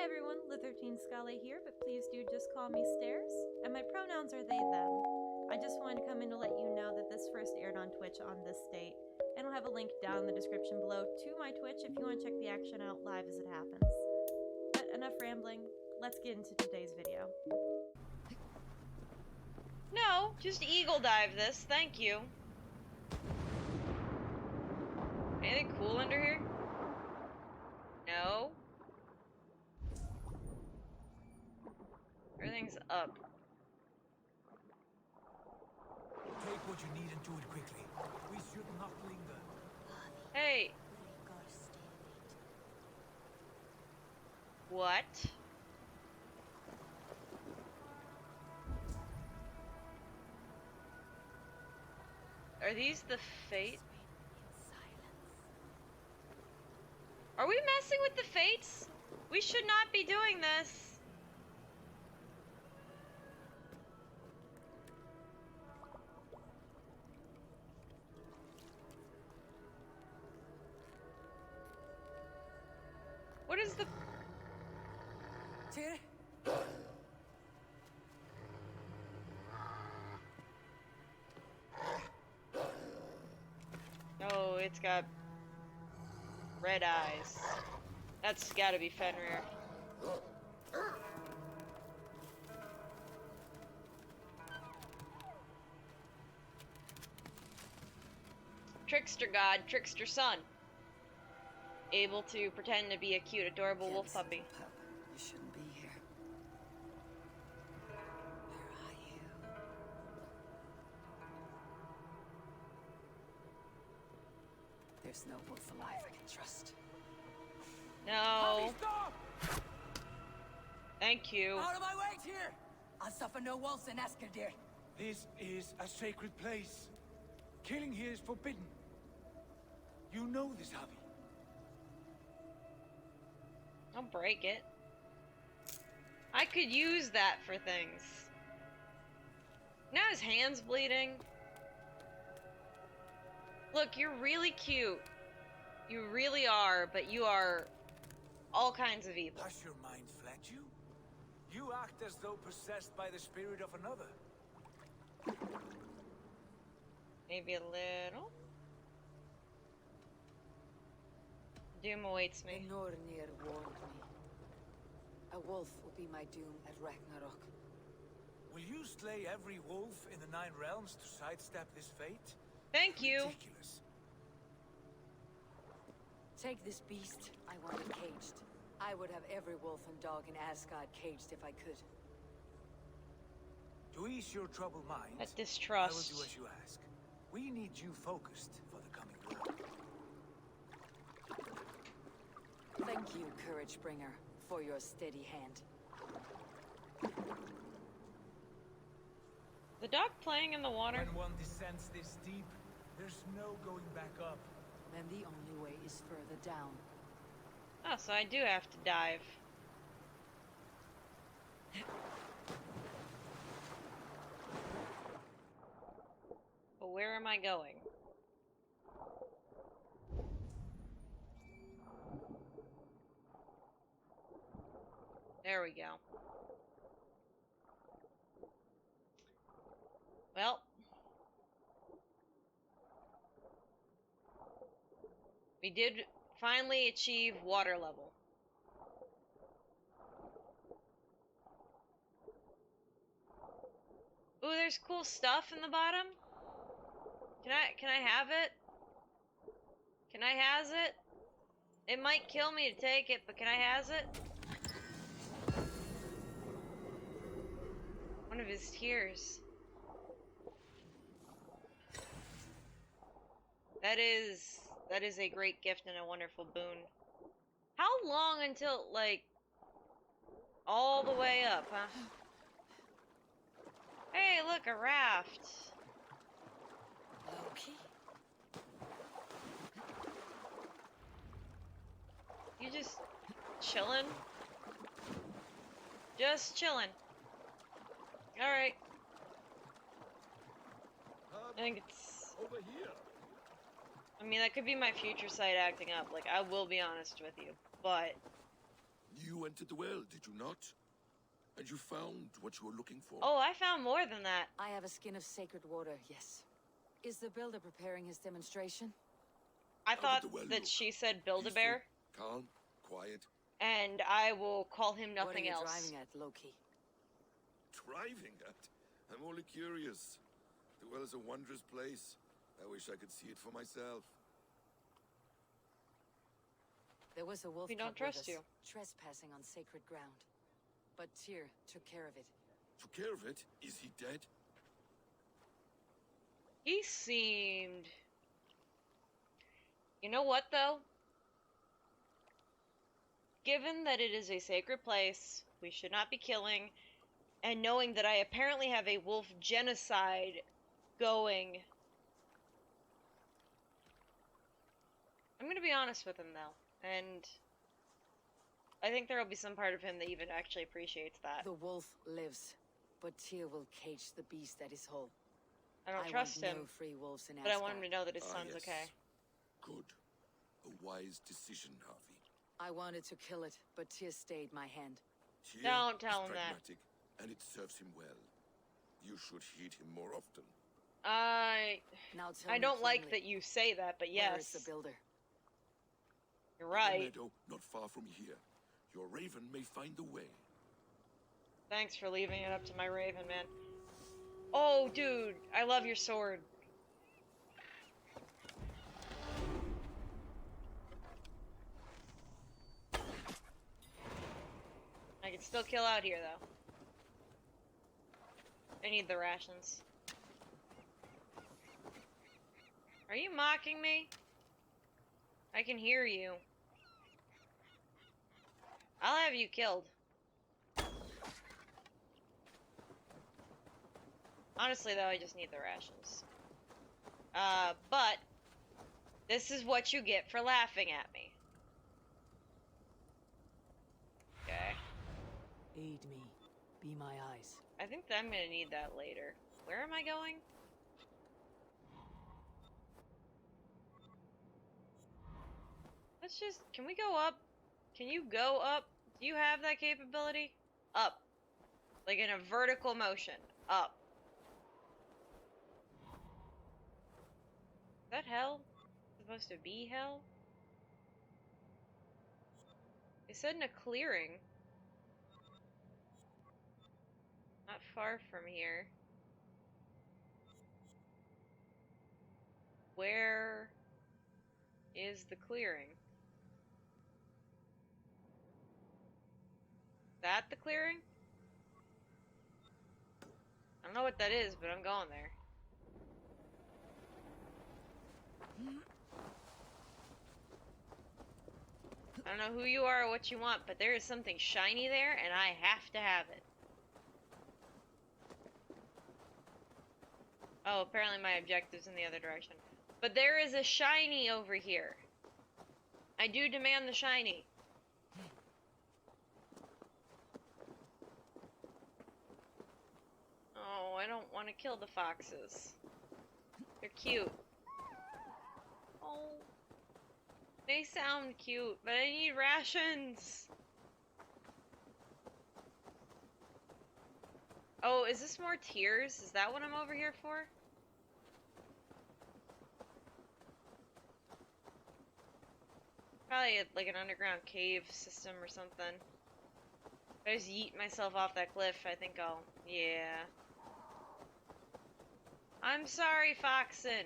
Hi everyone, Lithertine Scale here, but please do just call me Stairs, and my pronouns are they, them. I just wanted to come in to let you know that this first aired on Twitch on this date, and I'll have a link down in the description below to my Twitch if you want to check the action out live as it happens. But enough rambling, let's get into today's video. No, just eagle dive this, thank you. Anything cool under here? No. Everything's up. Take what you need and do it quickly. We should not linger. Hey. What? Are these the fate? Are we messing with the fates? We should not be doing this. What is the... Tyr? Oh, it's got red eyes. That's gotta be Fenrir. Trickster god, trickster son. Able to pretend to be a cute, adorable wolf puppy. Pup, you shouldn't be here. Where are you? There's no wolf alive I can trust. No. Stop! Thank you. Out of my way, Tyr! I'll suffer no wolves in Askerdir. This is a sacred place. Killing here is forbidden. You know this, Javi. I'll break it. I could use that for things. Now his hand's bleeding. Look, you're really cute. You really are, but you are all kinds of evil. Has your mind fled you? You act as though possessed by the spirit of another. Maybe a little. Doom awaits me. The Nornir warned me. A wolf will be my doom at Ragnarok. Will you slay every wolf in the 9 realms to sidestep this fate? Thank you. Ridiculous. Take this beast. I want it caged. I would have every wolf and dog in Asgard caged if I could. To ease your troubled mind, That I will distrust. do as you ask. We need you focused for the coming war. Thank you, Courage Bringer, for your steady hand. The dog playing in the water? When one descends this deep, there's no going back up. Then the only way is further down. Oh, so I do have to dive. But where am I going? There we go. Well. We did finally achieve water level. Ooh, there's cool stuff in the bottom. Can I have it? Can I has it? It might kill me to take it, but can I has it? One of his tears. That is a great gift and a wonderful boon. How long until, like, all the way up, huh? Hey, look, a raft. Loki? You just chillin'? Just chillin'. Alright. I think it's... Over here. I mean, that could be my future site acting up. Like, I will be honest with you. But... You went to the well, did you not? And you found what you were looking for. Oh, I found more than that. I have a skin of sacred water, yes. Is the builder preparing his demonstration? I How did thought the well that look? she said Build-A-Bear, Peaceful, calm, quiet. and I will call him nothing what are you else. driving at, Loki? Driving at? I'm only curious. The well is a wondrous place. I wish I could see it for myself. There was a wolf We don't cub with trust us, you. trespassing on sacred ground. But Tyr took care of it. Took care of it? Is he dead? He seemed... You know what, though? Given that it is a sacred place, we should not be killing, and knowing that I apparently have a wolf genocide going... I'm gonna be honest with him, though, and... I think there will be some part of him that even actually appreciates that. The wolf lives, but Tyr will cage the beast at his hole. I don't trust him, No free wolves in but I Asgard. want him to know that his Ah, son's yes. okay. Good. A wise decision, Harvey. I wanted to kill it, but Tyr stayed my hand. Tyr Don't tell is him that. pragmatic, and it serves him well. You should heed him more often. Now tell I me don't like plainly, that you say that, but where is yes, the builder? you're In a right. meadow not far from here. Your raven may find the way. Thanks for leaving it up to my raven, man. Oh, dude, I love your sword. I can still kill out here, though. I need the rations. Are you mocking me? I can hear you. I'll have you killed. Honestly, though, I just need the rations. But this is what you get for laughing at me. Okay. Aid me. Be my eyes. I think that I'm gonna need that later. Where am I going? Let's just... Can we go up? Can you go up? Do you have that capability? Up. Like in a vertical motion. Up. Is that hell? Supposed to be hell? They said in a clearing. Not far from here. Where is the clearing? That the clearing? I don't know what that is, but I'm going there. I don't know who you are or what you want, but there is something shiny there, and I have to have it. Oh, apparently my objective's in the other direction. But there is a shiny over here. I do demand the shiny. Oh, I don't want to kill the foxes. They're cute. Oh. They sound cute, but I need rations. Oh, is this more tears? Is that what I'm over here for? Probably like an underground cave system or something. If I just yeet myself off that cliff, I think I'll... Yeah. I'm sorry, Foxen.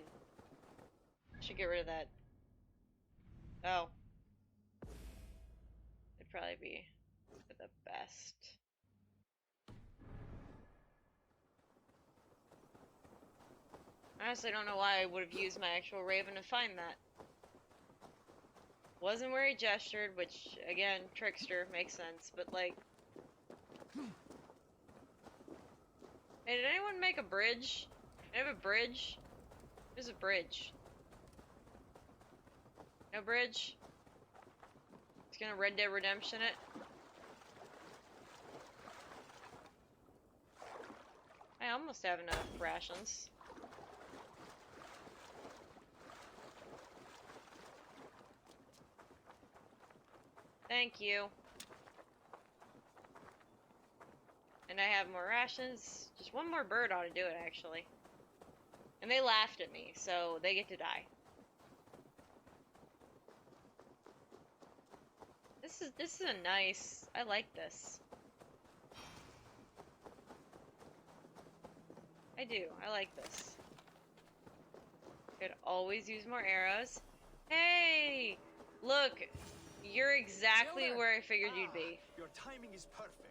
Should get rid of that. Oh. It'd probably be for the best. I honestly don't know why I would have used my actual raven to find that. Wasn't where he gestured, which, again, trickster, makes sense, but like... Hey, did anyone make a bridge? I have a bridge? There's a bridge. No bridge? It's gonna Red Dead Redemption it. I almost have enough rations. Thank you. And I have more rations. Just one more bird ought to do it, actually. And they laughed at me, so they get to die. This is a nice. I like this. I do. I like this. Could always use more arrows. Hey! Look! You're exactly where I figured you'd be. Your timing is perfect.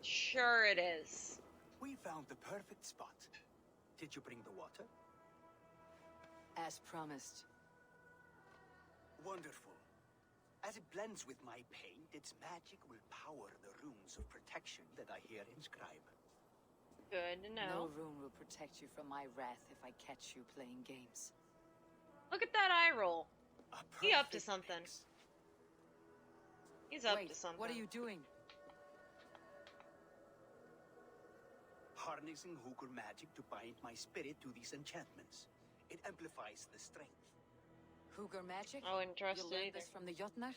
Sure it is. We found the perfect spot. Did you bring the water? As promised. Wonderful. As it blends with my paint, its magic will power the runes of protection that I hear inscribed. Good to know. No rune will protect you from my wrath if I catch you playing games. Look at that eye roll. A He up to perfect something. mix. He's up Wait, to something. what are you doing? Harnessing Hooker magic to bind my spirit to these enchantments. It amplifies the strength. Hooker magic? I wouldn't trust You it learned either. this from the Jotnar?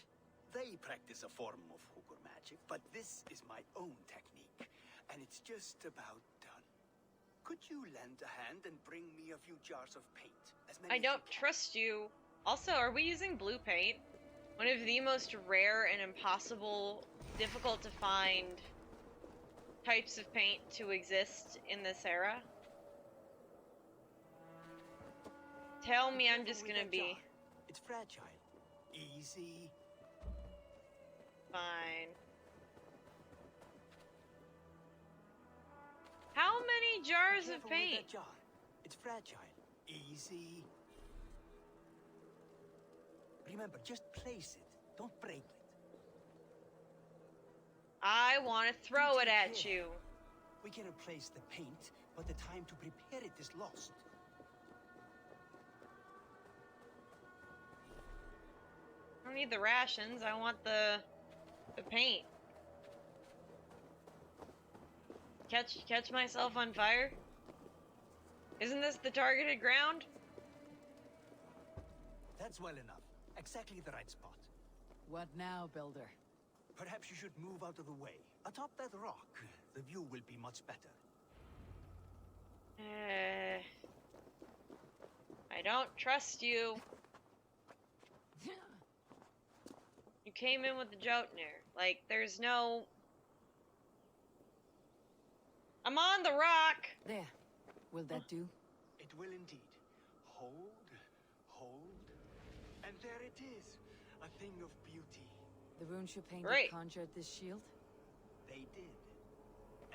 They practice a form of Hooker magic, but this is my own technique, and it's just about done. Could you lend a hand and bring me a few jars of paint? As many I as you don't can? trust you. Also, are we using blue paint? One of the most rare and impossible, difficult to find types of paint to exist in this era. Tell me I'm just Careful with gonna that be jar. It's fragile. Easy. fine. How many jars of Careful with paint? that jar. It's fragile. Easy. Remember, just place it. Don't break it. I want to throw You it take at care. you. We can replace the paint, but the time to prepare it is lost. I don't need the rations. I want the paint. Catch myself on fire? Isn't this the targeted ground? That's well enough. Exactly the right spot. What now, Builder? Perhaps you should move out of the way. Atop that rock, the view will be much better. I don't trust you. You came in with the Jotnar. Like, there's no... I'm on the rock! There. Will that do? It will indeed. Hold, hold, and there it is. A thing of beauty. The runes you painted Great. conjured this shield? They did.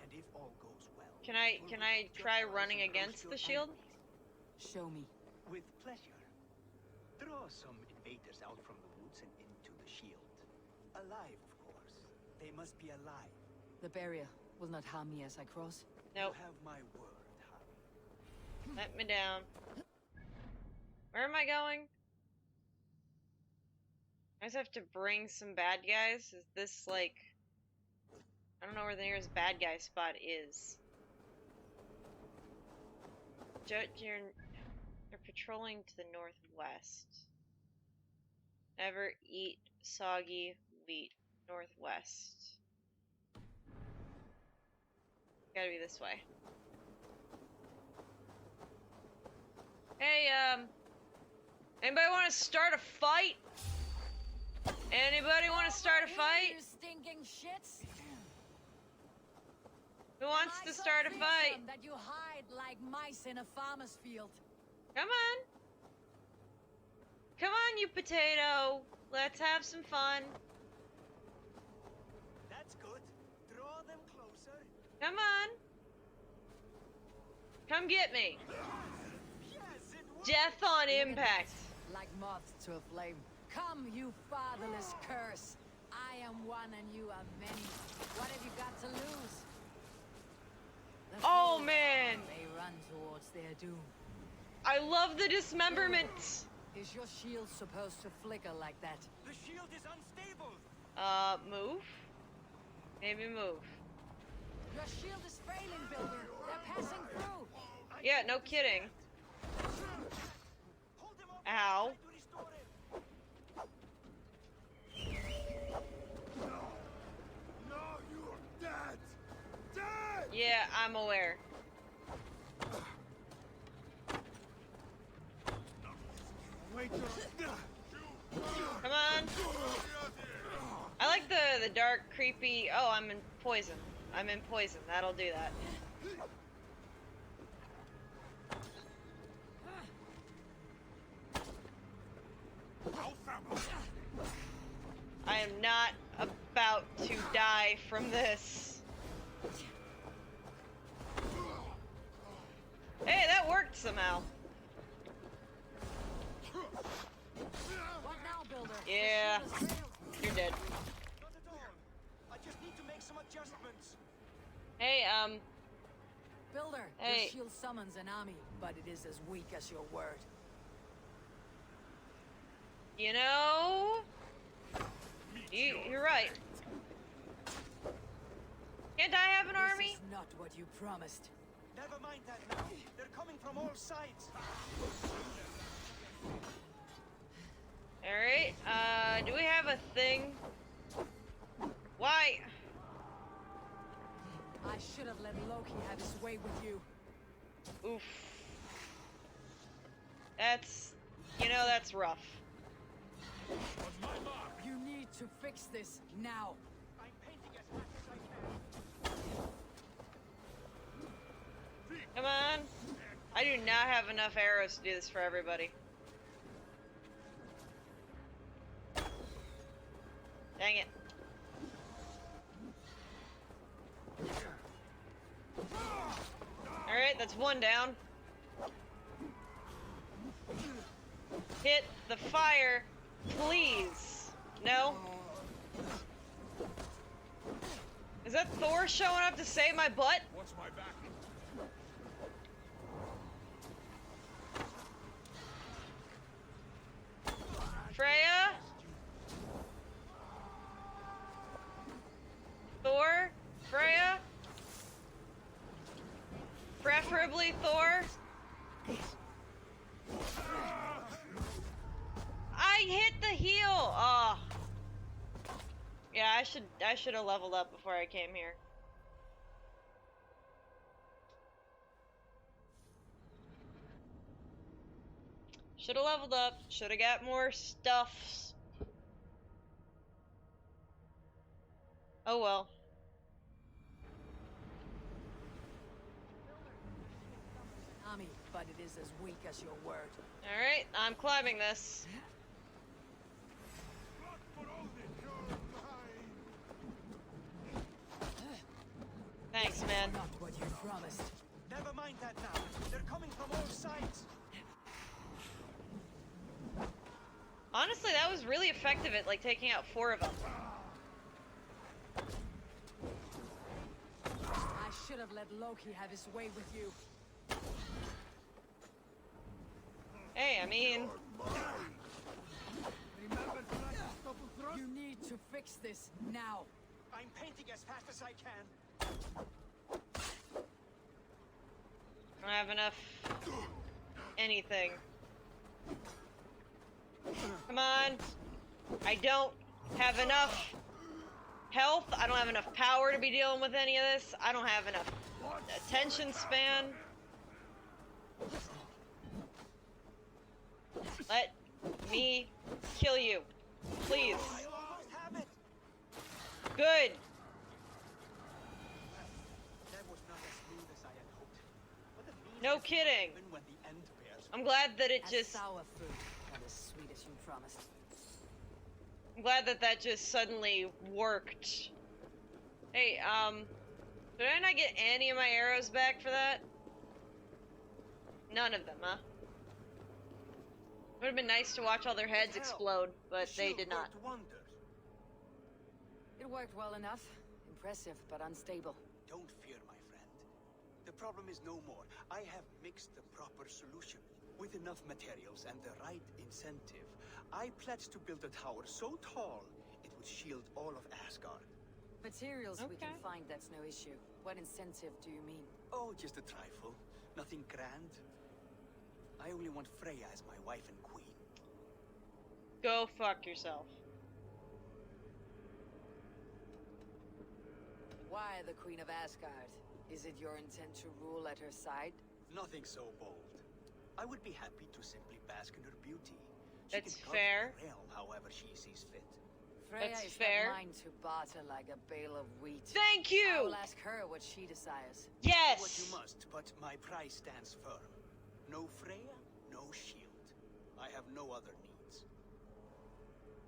And if all goes well... Can I protect your try allies running and crush against your the shield? enemies. Show me. With pleasure. Draw some invaders out from the woods and into the shield. Alive, of course. They must be alive. The barrier will not harm me as I cross. Nope. You have my word, Harry. Let me down. Where am I going? I just have to bring some bad guys? Is this like... I don't know where the nearest bad guy spot is. You're patrolling to the northwest. Never eat soggy wheat. Northwest. Gotta be this way. Hey, anybody want to start a fight? Anybody want to start a fight? You stinking shits! Who wants to start a fight? That you hide like mice in a farmer's field. Come on. Come on, you potato. Let's have some fun. That's good. Draw them closer. Come on. Come get me. Yes, it worked. Death on impact. Like moths to a flame. Come, you fatherless curse. I am one and you are many. What have you got to lose? The Oh, fools, man. they run towards their doom. I love the dismemberment. Is your shield supposed to flicker like that? The shield is unstable. Move? Maybe move. Your shield is failing, Builder. They're passing through. Yeah, no kidding. Hold them up. Ow. Try to restore it. No, you're dead! I'm aware. Come on. I like the dark, creepy. Oh, I'm in poison. I'm in poison. That'll do that. I am not about to die from this. Hey, that worked somehow. What now, Builder? Yeah. The shield has failed. You're dead. Not at all. I just need to make some adjustments. Hey, Builder, Hey. your shield summons an army, but it is as weak as your word. you know, you're right. Can't I have an army? This is not what you promised. Never mind that now. They're coming from all sides. Alright, do we have a thing? Why? I should have let Loki have his way with you. Oof. That's, that's rough. You need to fix this now. I'm painting as fast as I can. Come on. I do not have enough arrows to do this for everybody. Dang it. Alright, that's one down. Hit the fire, please. No? Is that Thor showing up to save my butt? Watch my back. Freya? Thor? Freya? Preferably Thor? I hit the heel! Oh. Yeah, I should have leveled up before I came here. Should have leveled up. Should have got more stuffs. Oh well. Army, but it is as weak as your word. Alright, I'm climbing this. Thanks, man. Not what you promised. Never mind that now. They're coming from all sides. Honestly, that was really effective at, like, taking out 4 of them. I should have let Loki have his way with you. Hey, I mean... You need to fix this now. I'm painting as fast as I can. I don't have enough... anything. Come on. I don't have enough health. I don't have enough power to be dealing with any of this. I don't have enough attention span. Let me kill you. Please. I almost have it. Good. That was not as smooth as I had hoped. But the means No is kidding. even when the end bears. I'm glad that it As just... sour fruit, not as sweet as you promised. I'm glad that that just suddenly worked. Hey, did I not get any of my arrows back for that? None of them, huh? Would have been nice to watch all their heads explode, but The they shield did not. worked wonders. It worked well enough. Impressive, but unstable. Don't fear, my friend. The problem is no more. I have mixed the proper solution. With enough materials and the right incentive, I pledge to build a tower so tall it would shield all of Asgard. Materials we can Okay. find, that's no issue. What incentive do you mean? Oh, just a trifle. Nothing grand. I only want Freya as my wife and queen. Go fuck yourself. Why the Queen of Asgard? Is it your intent to rule at her side? Nothing so bold. I would be happy to simply bask in her beauty. She That's can carve fair. the realm however she sees fit. Freya That's is fair. not mine to barter like a bale of wheat. Thank I you! will ask her what she desires. Do what you Yes! must, but my price stands firm. No Freya, no shield. I have no other needs.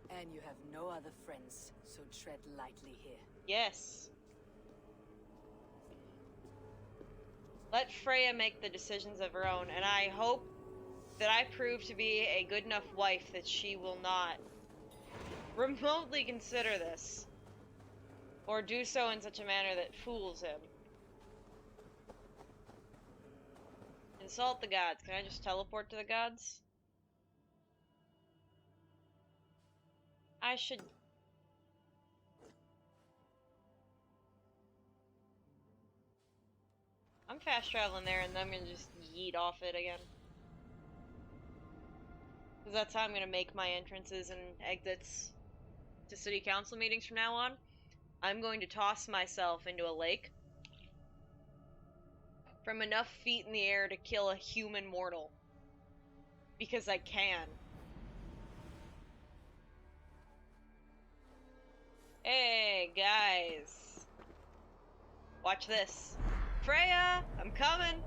And you have no other friends, so tread lightly here. Yes. Let Freya make the decisions of her own, and I hope that I prove to be a good enough wife that she will not remotely consider this. Or do so in such a manner that fools him. Insult the gods. Can I just teleport to the gods? I should... I'm fast traveling there and then I'm gonna just yeet off it again. Because that's how I'm gonna make my entrances and exits to city council meetings from now on. I'm going to toss myself into a lake from enough feet in the air to kill a human mortal. Because I can. Hey, guys. Watch this. Freya, I'm coming.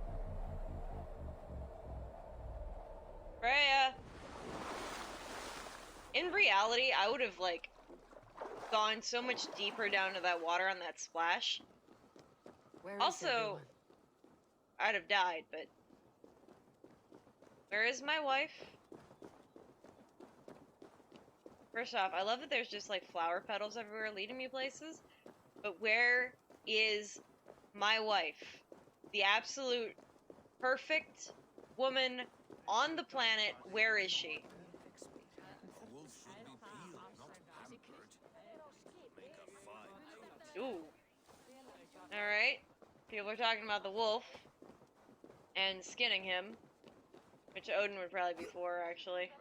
Freya. In reality, I would have, like, gone so much deeper down to that water on that splash. Where is Also, everyone? I'd have died, but... Where is my wife? First off, I love that there's just, like, flower petals everywhere leading me places. But where is my wife? The absolute perfect woman on the planet. Where is she? A wolf should be peeled, not pampered. Make a fine. Ooh. Alright. People are talking about the wolf. And skinning him. Which Odin would probably be for, actually.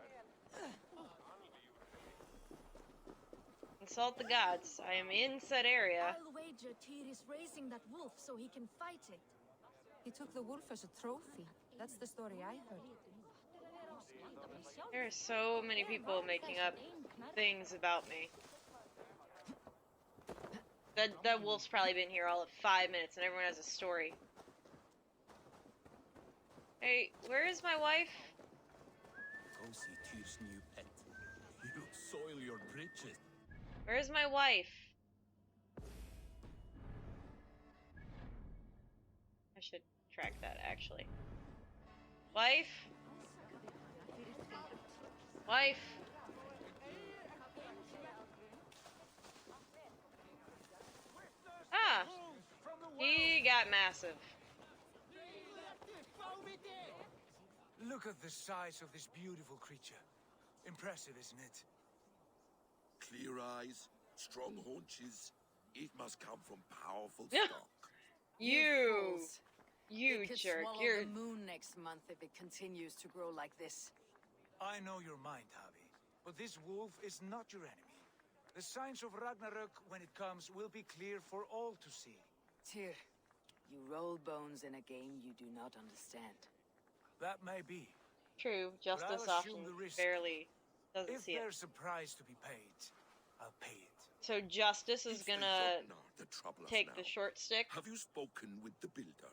Insult the gods. I am in said area. I'll wager Tyr is raising that wolf so he can fight it. He took the wolf as a trophy. That's the story I heard. There are so many people making up things about me. That wolf's probably been here all of 5 minutes and everyone has a story. Hey, where is my wife? Go see Tyr's new pet. You soil your britches. Where is my wife? I should track that, actually. Wife? Wife? Ah! He got massive. Look at the size of this beautiful creature. Impressive, isn't it? Clear eyes, strong haunches. It must come from powerful stock. You! fools. You It could jerk. swallow You're... the moon next month if it continues to grow like this. I know your mind, Javi. But this wolf is not your enemy. The signs of Ragnarök, when it comes, will be clear for all to see. Tyr, you roll bones in a game you do not understand. That may be. True, justice I'll often assume the risk. barely doesn't If see it. there's a price to be paid, I'll pay it. So justice is It's the gonna Jotnar that trouble us take now. the short stick. Have you spoken with the builder?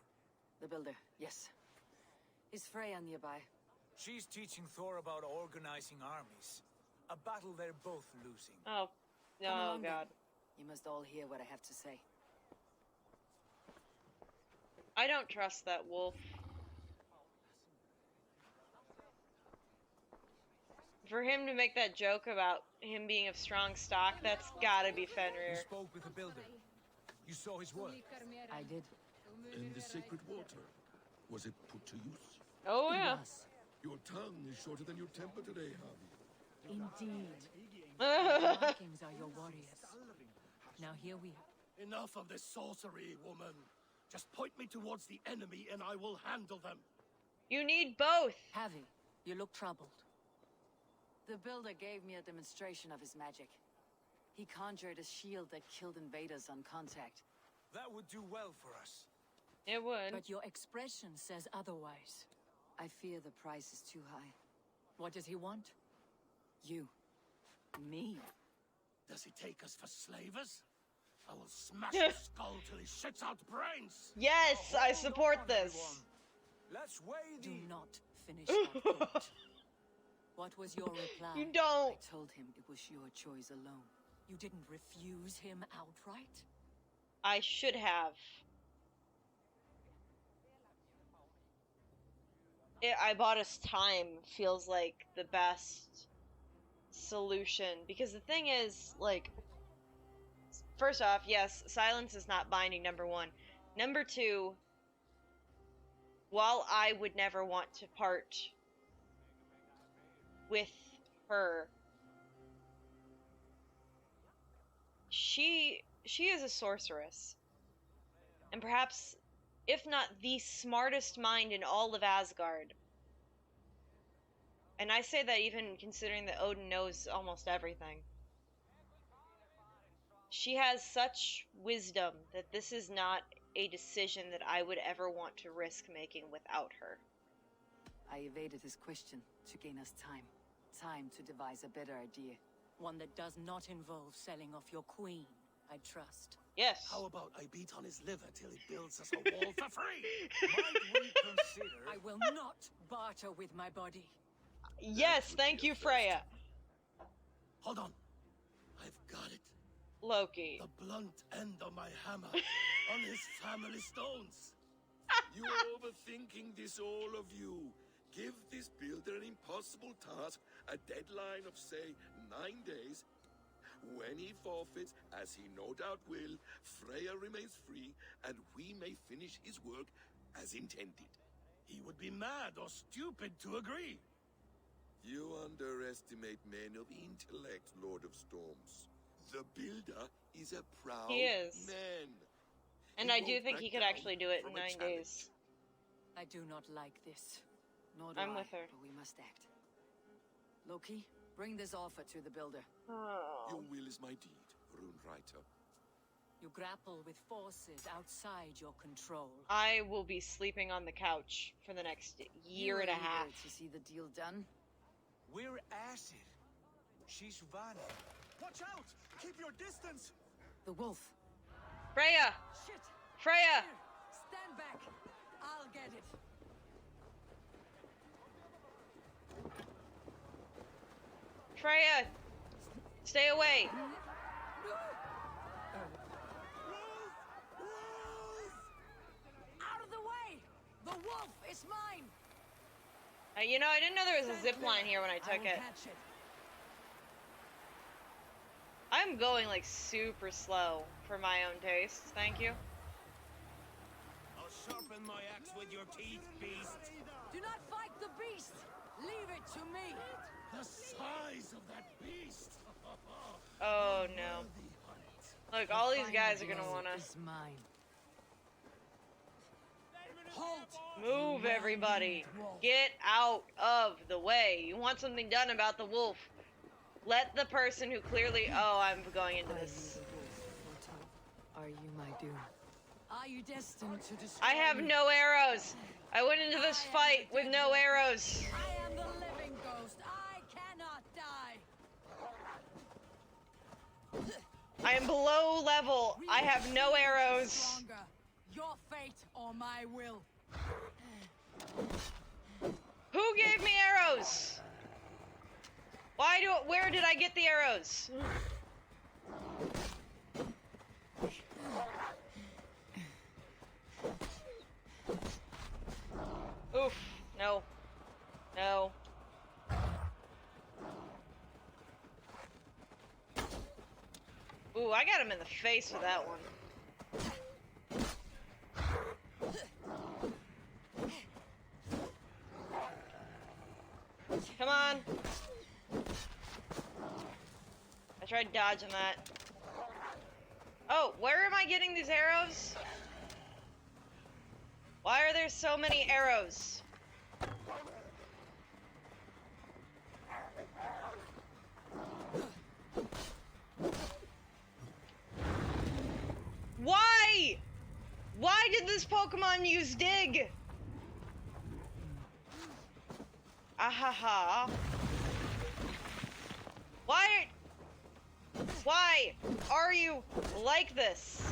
The builder, yes. Is Freya nearby? She's teaching Thor about organizing armies. A battle they're both losing. Oh, Come oh along then. god. You must all hear what I have to say. I don't trust that wolf. For him to make that joke about him being of strong stock, that's gotta be You Fenrir. spoke with the builder. You saw his work. I did. And the sacred water, was it put to use? Oh yeah. Your tongue is shorter than your temper today, Javi. Indeed. The Vikings are your warriors. Now here we are. Enough of this sorcery, woman. Just point me towards the enemy and I will handle them. You need both. Javi, you look troubled. The builder gave me a demonstration of his magic. He conjured a shield that killed invaders on contact. That would do well for us. It would. But your expression says otherwise. I fear the price is too high. What does he want? You. Me. Does he take us for slavers? I will smash his skull till he shits out brains. Yes, I support on, this. everyone. Let's weigh Do the... not finish that thought. What was your reply? You don't. I told him it was your choice alone. You didn't refuse him outright? I should have. I bought us time feels like the best solution. Because the thing is, like, first off, yes, silence is not binding, number one. Number two, while I would never want to part with her, she is a sorceress. And perhaps, if not the smartest mind in all of Asgard. And I say that even considering that Odin knows almost everything. She has such wisdom that this is not a decision that I would ever want to risk making without her. I evaded his question to gain us time. Time to devise a better idea. One that does not involve selling off your queen, I trust. Yes. How about I beat on his liver till he builds us a wall for free? Might we consider... I will not barter with my body. Yes, thank you, Freya. Hold on. I've got it. Loki. The blunt end of my hammer on his family stones. You are overthinking this, all of you. Give this builder an impossible task, a deadline of, say, 9 days. When he forfeits, as he no doubt will, Freya remains free, and we may finish his work as intended. He would be mad or stupid to agree. You underestimate men of intellect, Lord of Storms. The builder is a proud He is. man. And He I do won't think back he could down actually do it in from a 9 challenge. days. I do not like this. Nor do I'm I, with her. but we must act. Loki, bring this offer to the builder. Your will is my deed, Rune Writer. You grapple with forces outside your control. I will be sleeping on the couch for the next year and a half. To see the deal done. We're acid. She's Vanna. Watch out! Keep your distance! The wolf. Freya! Shit! Freya! Here, stand back. I'll get it. Freya! Stay away! Out of the way! The wolf is mine! You know, I didn't know there was a zip line here when I took will it. catch it. I'm going like super slow for my own taste. Thank you. I'll sharpen my axe with your teeth, beast. Do not fight the beast! Leave it to me! The size of that beast! Oh no. Look, all these guys are gonna wanna Is mine. Halt! move everybody. Get out of the way. You want something done about the wolf. Let the person who clearly... Oh, I'm going into this. Are you my doom? Are you destined to destroy I have me? no arrows. I went into this fight with no arrows. I am the living ghost. I cannot die. I am below level. I have no arrows. Stronger. Your fate or my will. Who gave me arrows? Where did I get the arrows? Oof. No. No. Ooh, I got him in the face with that one. Come on. I tried dodging that. Oh, where am I getting these arrows? Why are there so many arrows? Why? Why did this Pokemon use Dig? Ahaha. Why are you like this?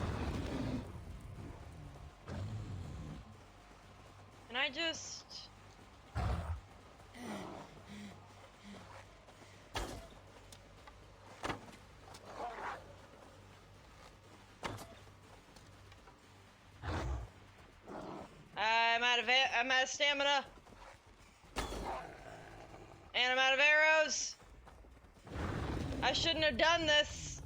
Can I just... I'm out of stamina. And I'm out of arrows. I shouldn't have done this.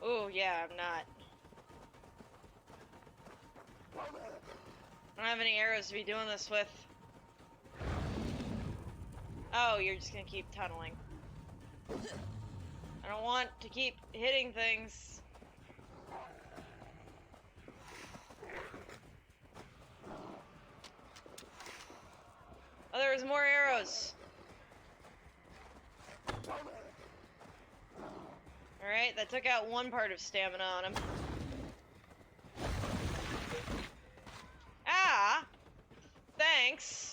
Oh, yeah, I'm not. I don't have any arrows to be doing this with. Oh, you're just gonna keep tunneling. I don't want to keep hitting things. Oh, there was more arrows. Alright, that took out one part of stamina on him. Ah! Thanks.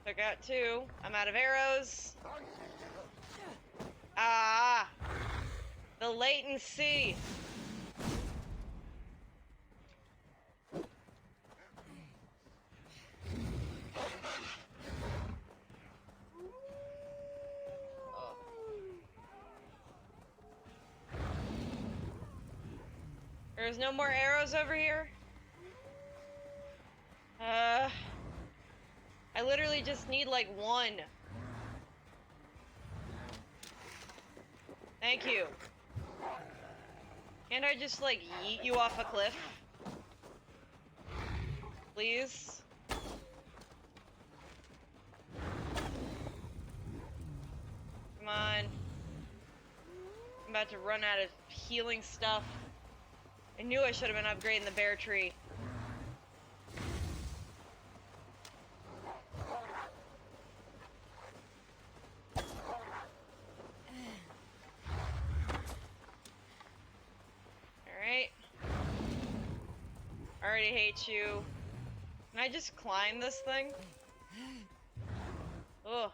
Took out two. I'm out of arrows. Ah! The latency! There's no more arrows over here? I literally just need like one. Thank you. Can't I just like yeet you off a cliff? Please? Come on. I'm about to run out of healing stuff. I knew I should have been upgrading the bear tree. Alright. I already hate you. Can I just climb this thing? Ugh.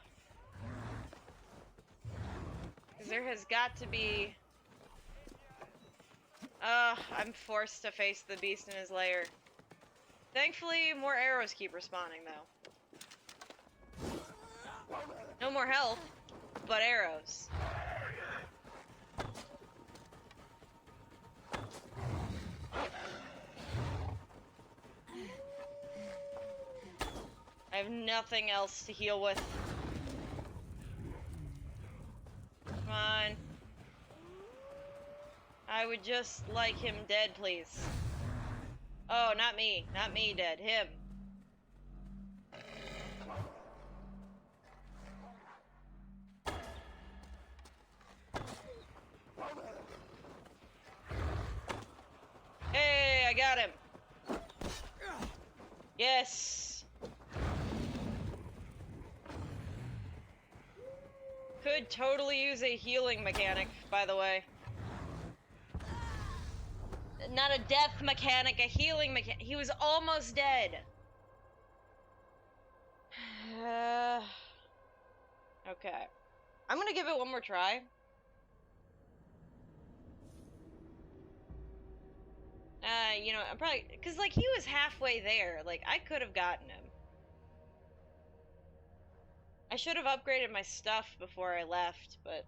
Because there has got to be... I'm forced to face the beast in his lair. Thankfully, more arrows keep respawning, though. No more health, but arrows. I have nothing else to heal with. Come on. I would just like him dead, please. Oh, not me. Not me dead. Him. Hey, I got him. Yes. Could totally use a healing mechanic, by the way. Not a death mechanic, a healing mechanic. He was almost dead. Okay. I'm gonna give it one more try. You know, I'm probably... Because, like, he was halfway there. Like, I could have gotten him. I should have upgraded my stuff before I left, but...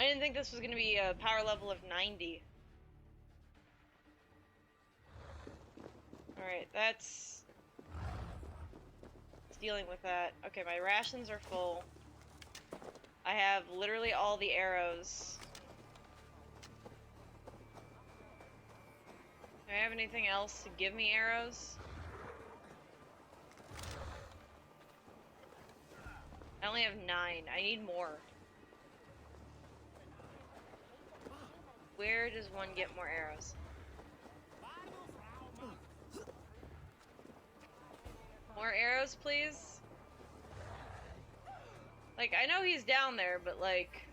I didn't think this was gonna be a power level of 90. Alright, that's dealing with that. Okay, my rations are full. I have literally all the arrows. Do I have anything else to give me arrows? I only have 9. I need more. Where does one get more arrows? More arrows, please? Like, I know he's down there, but like...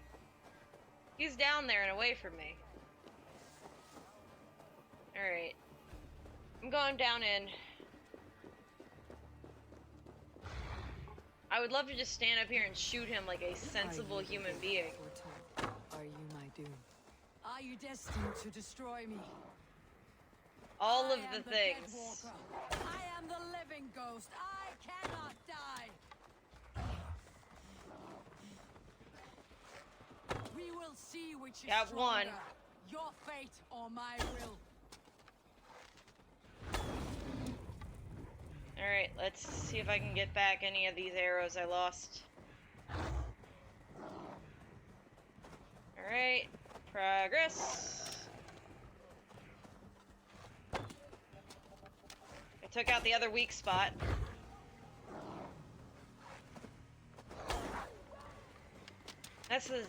He's down there and away from me. Alright. I'm going down in. I would love to just stand up here and shoot him like a sensible human being. Are you my doom? Are you destined to destroy me? All of I the am things. Deadwalker. I am the living ghost. I cannot die. We will see which is Got stronger. one. Your fate or my will. Alright, let's see if I can get back any of these arrows I lost. Alright, progress. I took out the other weak spot. That's the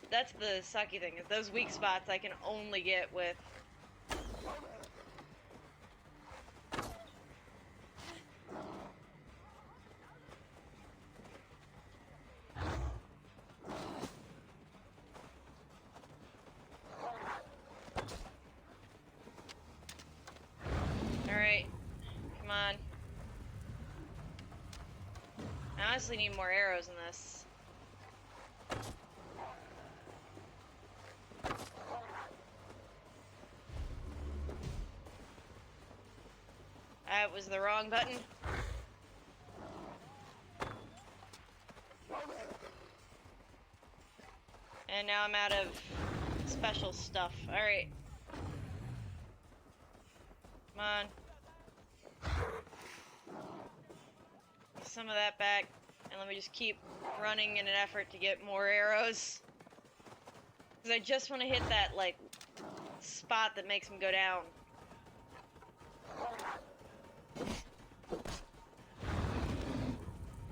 sucky thing, is those weak spots I can only get with... Alright, come on. I honestly need more arrows in this. That was the wrong button. And now I'm out of special stuff. Alright. Come on. Get some of that back. And let me just keep running in an effort to get more arrows. Because I just want to hit that, like, spot that makes him go down.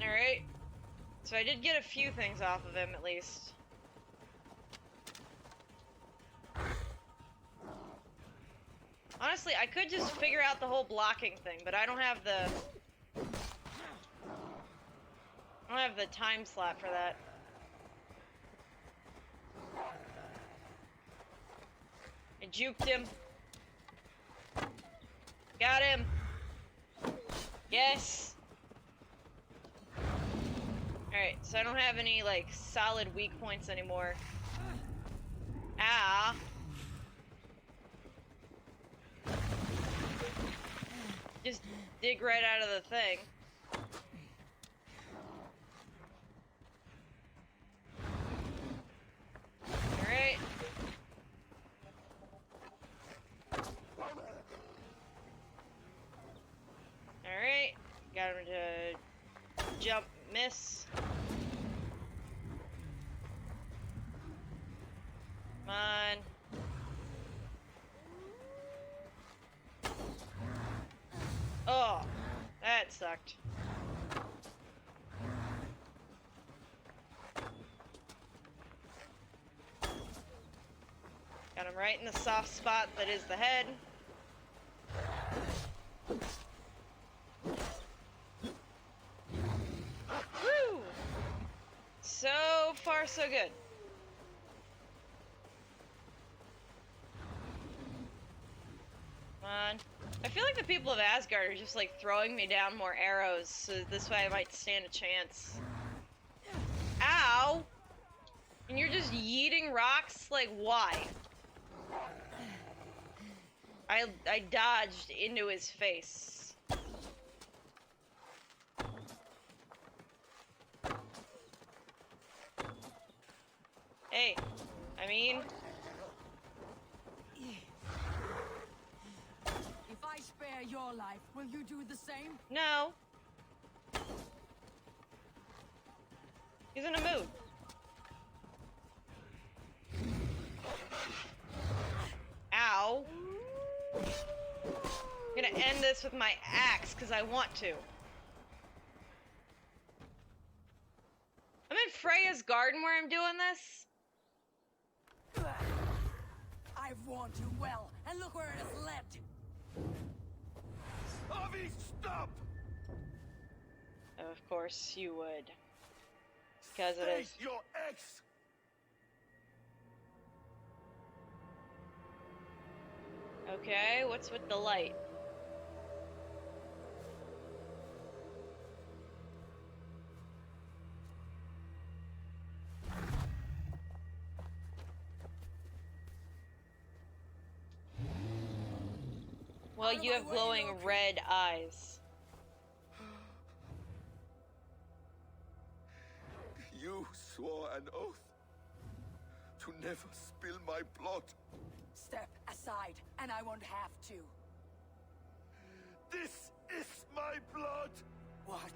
Alright. So I did get a few things off of him, at least. Honestly, I could just figure out the whole blocking thing, but I don't have the... I don't have the time slot for that. I juked him. Got him. Yes. Alright, so I don't have any, like, solid weak points anymore. Ah. Just dig right out of the thing. Alright. Alright. Got him to jump, miss. Come on. Oh, that sucked. Got him right in the soft spot that is the head. Woo! So far, so good. Come on. I feel like the people of Asgard are just like throwing me down more arrows, so this way I might stand a chance. Ow! And you're just yeeting rocks? Like, why? I dodged into his face. Hey, I mean... If I spare your life, will you do the same? No. He's in a mood. Ow. I'm gonna end this with my axe, because I want to. I'm in Freya's garden where I'm doing this. I've warned you well, and look where it has led. Avi, stop! Of course you would. Because it State is. your X! Okay, what's with the light? Well, you have glowing red eyes. You swore an oath to never spill my blood. Step aside, and I won't have to. This is my blood. What?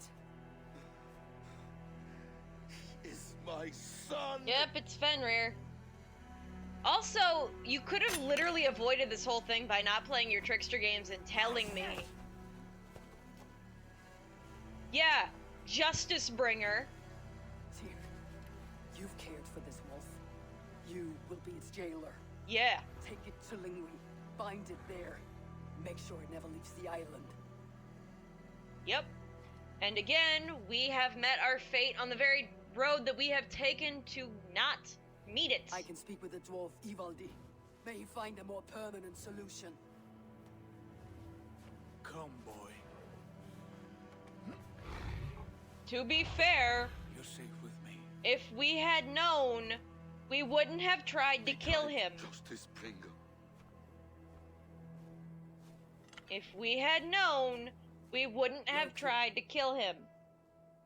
He is my son. Yep, it's Fenrir. Also, you could have literally avoided this whole thing by not playing your trickster games and telling me. Yeah, Justice Bringer. Tyr, you've cared for this wolf. You will be its jailer. Yeah. Take it to Lingui. Bind it there. Make sure it never leaves the island. Yep. And again, we have met our fate on the very road that we have taken to not meet it. I can speak with the dwarf Ivaldi. May he find a more permanent solution. Come, boy. To be fair, You're safe with me. if we had known, we wouldn't have tried to kill him. Justice Bringer. If we had known, we wouldn't have tried to kill him.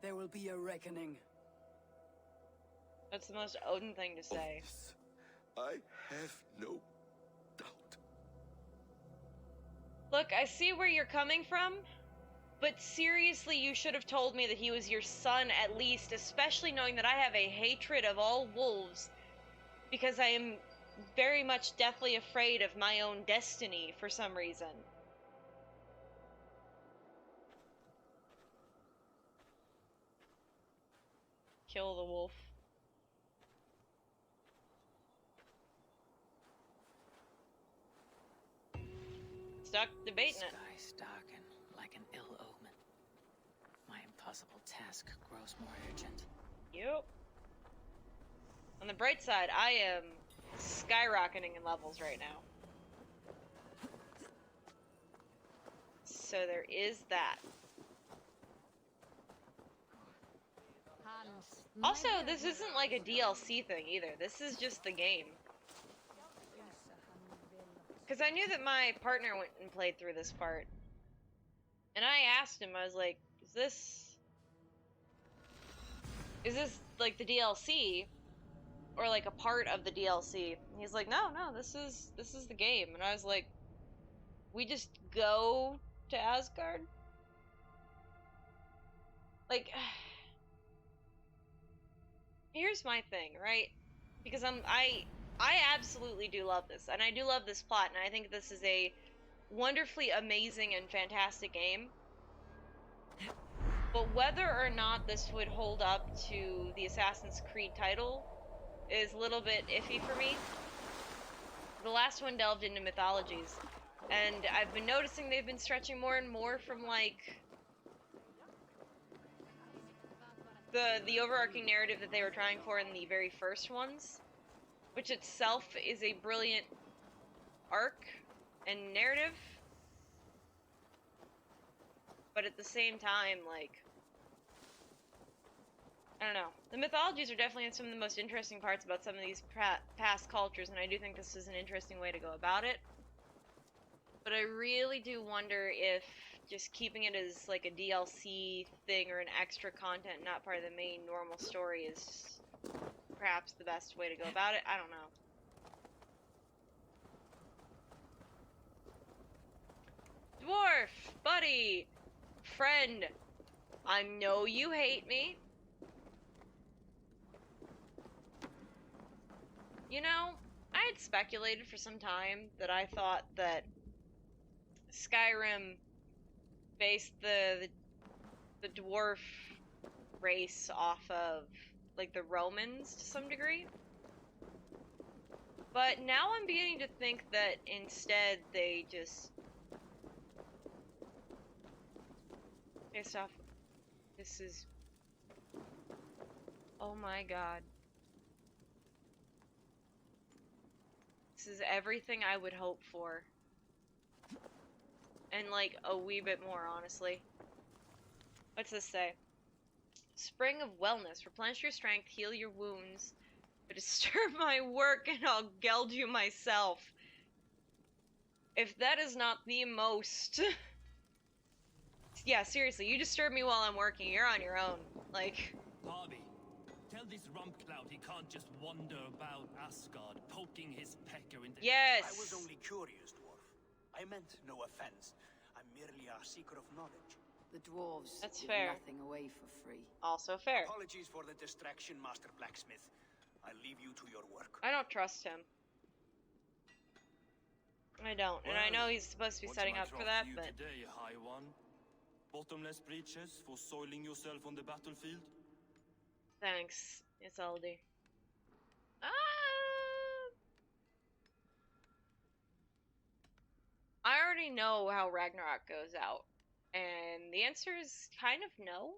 There will be a reckoning. That's the most Odin thing to say. This, I have no doubt. Look, I see where you're coming from, but seriously, you should have told me that he was your son at least, especially knowing that I have a hatred of all wolves, because I am very much deathly afraid of my own destiny for some reason. Kill the wolf. Stuck debating it. Skies darken like an ill omen. My impossible task grows more urgent. Yep. On the bright side, I am skyrocketing in levels right now. So there is that. Also, this isn't like a DLC thing either. This is just the game. Because I knew that my partner went and played through this part. And I asked him, I was like, is this like the DLC? Or like a part of the DLC? And he's like, no, this is the game. And I was like, we just go to Asgard? Like, here's my thing, right? Because I absolutely do love this, and I do love this plot, and I think this is a wonderfully amazing and fantastic game. But whether or not this would hold up to the Assassin's Creed title is a little bit iffy for me. The last one delved into mythologies, and I've been noticing they've been stretching more and more from, like, the overarching narrative that they were trying for in the very first ones, which itself is a brilliant arc and narrative, but at the same time, like, I don't know. The mythologies are definitely some of the most interesting parts about some of these past cultures, and I do think this is an interesting way to go about it. But I really do wonder if just keeping it as like a DLC thing or an extra content, not part of the main normal story, is perhaps the best way to go about it. I don't know. Dwarf! Buddy! Friend! I know you hate me. You know, I had speculated for some time that I thought that Skyrim based the dwarf race off of, like, the Romans to some degree. But now I'm beginning to think that instead they just based off This is... Oh my god. This is everything I would hope for. And like a wee bit more, honestly. What's this say? Spring of wellness. Replenish your strength, heal your wounds. But disturb my work and I'll geld you myself. If that is not the most... Yeah, seriously, you disturb me while I'm working, you're on your own. Like... Harvey, tell this rump cloud he can't just wander about Asgard, poking his pecker into... Yes! I was only curious, dwarf. I meant no offense. I'm merely a seeker of knowledge. The dwarves That's give fair. nothing away for free. Also fair. Apologies for the distraction, Master Blacksmith. I'll leave you to your work. I don't trust him. I don't, and I know he's supposed to be setting up for that, but... Today, High One? Bottomless breeches for soiling yourself on the battlefield? Thanks, it's Aldi. I already know how Ragnarok goes out, and the answer is kind of no.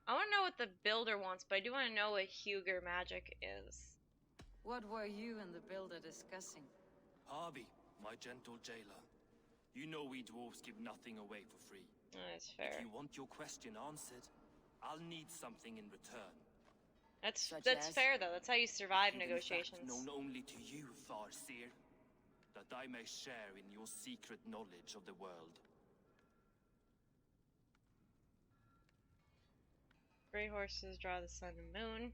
I want to know what the builder wants, but I do want to know what Huger magic is. What were you and the builder discussing? Harvey, my gentle jailer. You know we dwarves give nothing away for free. That's fair. If you want your question answered, I'll need something in return. That's Such as? fair though. That's how you survive In negotiations. fact, known only to you, Farseer, that I may share in your secret knowledge of the world. Gray horses draw the sun and moon.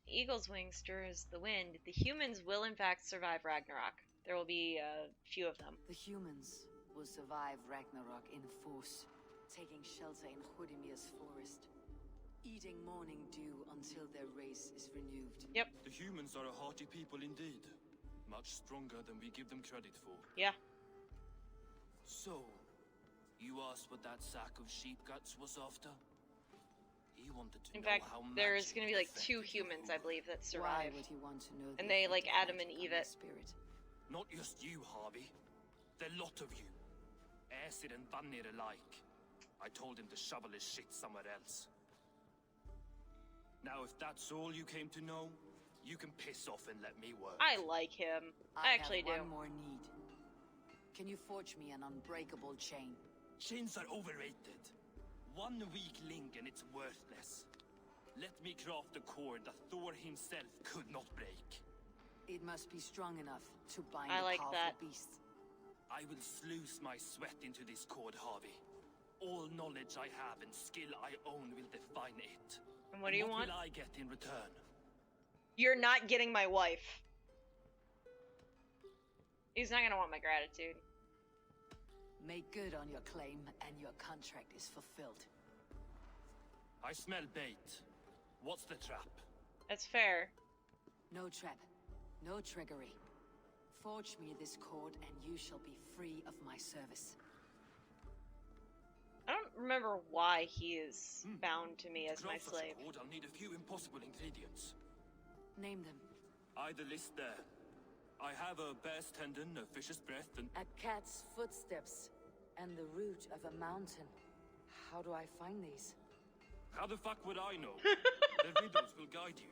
The eagle's wing stirs the wind. The humans will in fact survive Ragnarok. There will be a few of them. The humans will survive Ragnarok in force, taking shelter in Hodimir's forest, eating morning dew until their race is renewed. Yep. The humans are a hearty people indeed. Much stronger than we give them credit for. Yeah. So, you asked what that sack of sheep guts was after? He wanted to In know fact, how there's magic gonna be like affected 2 your humans, I home. believe, that Why survive. would he want to know? And the they, effect like, of Adam and magic Eve on it. their spirit? Not just you, Harvey. The lot of you. Aesir and Vanir alike. I told him to shovel his shit somewhere else. Now, if that's all you came to know, you can piss off and let me work. I like him. I actually have do. one more need. Can you forge me an unbreakable chain? Chains are overrated. One weak link and it's worthless. Let me craft a cord that Thor himself could not break. It must be strong enough to bind I a like powerful that. beast. I will sluice my sweat into this cord, Harvey. All knowledge I have and skill I own will define it. And what do you want? What will I get in return? You're not getting my wife. He's not gonna want my gratitude. Make good on your claim, and your contract is fulfilled. I smell bait. What's the trap? That's fair. No trap, no trickery. Forge me this cord, and you shall be free of my service. I don't remember why he is bound to me as my craft such a slave. cord, I'll need a few impossible ingredients. Name them. Either list there. I have a bear's tendon, a fish's breath, and... A cat's footsteps, and the root of a mountain. How do I find these? How the fuck would I know? The riddles will guide you.